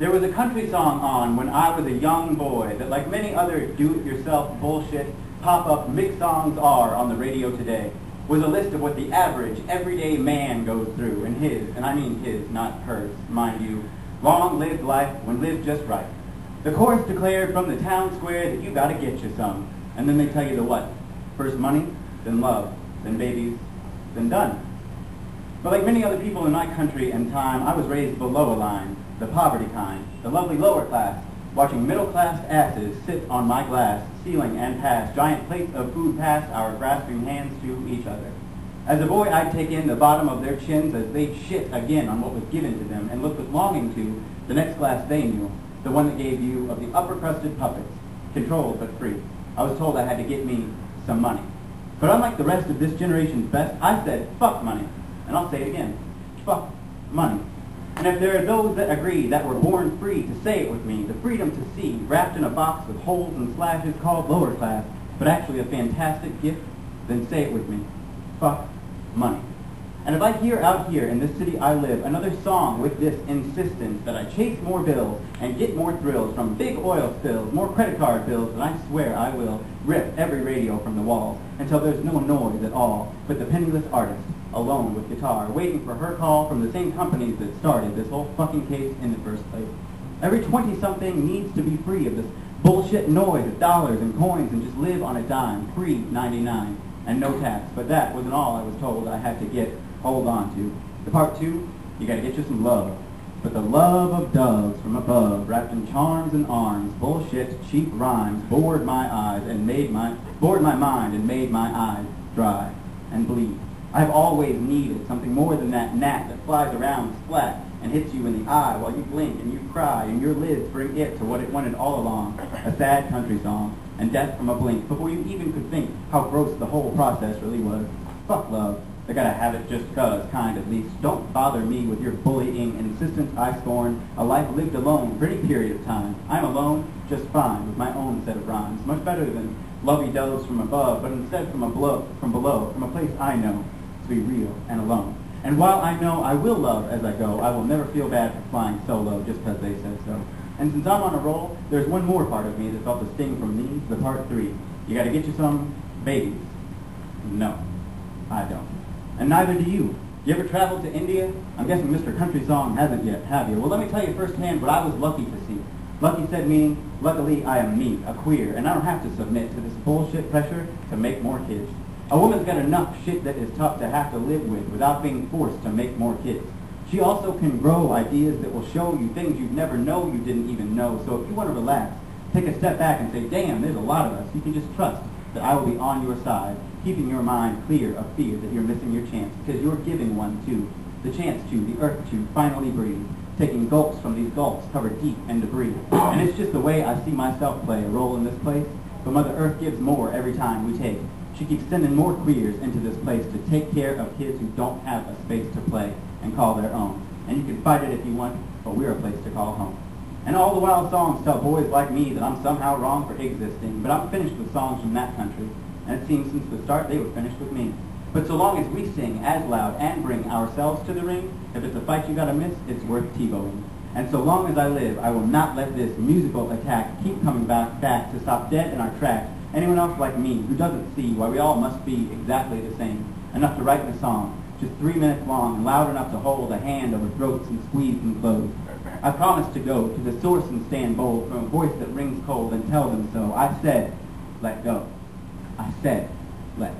There was a country song on when I was a young boy that, like many other do-it-yourself bullshit pop-up mix songs are on the radio today, was a list of what the average, everyday man goes through in his, and I mean his, not hers, mind you, long-lived life when lived just right. The chorus declared from the town square that you gotta get you some, and then they tell you the what? First money, then love, then babies, then done. But like many other people in my country and time, I was raised below a line, the poverty kind, the lovely lower class, watching middle-class asses sit on my glass, ceiling and pass giant plates of food past our grasping hands to each other. As a boy, I'd take in the bottom of their chins as they'd shit again on what was given to them and look with longing to the next glass they knew, the one that gave you of the upper-crusted puppets, controlled but free. I was told I had to get me some money. But unlike the rest of this generation's best, I said, fuck money. And I'll say it again, fuck money. And if there are those that agree that we're born free, to say it with me, the freedom to see, wrapped in a box with holes and slashes called lower class, but actually a fantastic gift, then say it with me, fuck money. And if I hear out here in this city I live another song with this insistence that I chase more bills and get more thrills from big oil spills, more credit card bills, then I swear I will rip every radio from the walls until there's no noise at all but the penniless artist, alone with guitar, waiting for her call from the same companies that started this whole fucking case in the first place. Every 20-something needs to be free of this bullshit noise of dollars and coins and just live on a dime, free 99, and no tax. But that wasn't all I was told I had to hold on to. The part two, you gotta get you some love. But the love of doves from above, wrapped in charms and arms, bullshit, cheap rhymes, bored my mind and made my eyes dry and bleed. I've always needed something more than that gnat that flies around splat and hits you in the eye while you blink and you cry and your lids bring it to what it wanted all along, a sad country song, and death from a blink, before you even could think how gross the whole process really was. Fuck love. I gotta have it just cause, kind at least. Don't bother me with your bullying insistence I scorn, a life lived alone for any period of time. I'm alone, just fine, with my own set of rhymes, much better than lovey doves from above, but instead from below, from a place I know to be real and alone. And while I know I will love as I go, I will never feel bad for flying solo just because they said so. And since I'm on a roll, there's one more part of me that felt the sting from me, the part three. You gotta get you some babies. No, I don't. And neither do you. You ever traveled to India? I'm guessing Mr. Country Song hasn't yet, have you? Well, let me tell you firsthand what I was lucky to see. Lucky said meaning, luckily I am me, a queer, and I don't have to submit to this bullshit pressure to make more kids. A woman's got enough shit that is tough to have to live with without being forced to make more kids. She also can grow ideas that will show you things you'd never know you didn't even know. So if you want to relax, take a step back and say, damn, there's a lot of us. You can just trust that I will be on your side, keeping your mind clear of fear that you're missing your chance, because you're giving one too. The chance to, the earth to finally breathe, taking gulps from these gulps covered deep in debris. And it's just the way I see myself play a role in this place. But Mother Earth gives more every time we take. She keeps sending more queers into this place to take care of kids who don't have a space to play and call their own. And you can fight it if you want, but we're a place to call home. And all the while songs tell boys like me that I'm somehow wrong for existing, but I'm finished with songs from that country. And it seems since the start they were finished with me. But so long as we sing as loud and bring ourselves to the ring, if it's a fight you gotta miss, it's worth TiVoing. And so long as I live, I will not let this musical attack keep coming back to stop dead in our tracks. Anyone else like me who doesn't see why we all must be exactly the same, enough to write the song, just 3 minutes long and loud enough to hold a hand over throats and squeeze them close. I promised to go to the source and stand bold from a voice that rings cold and tell them so. I said, let go. I said, let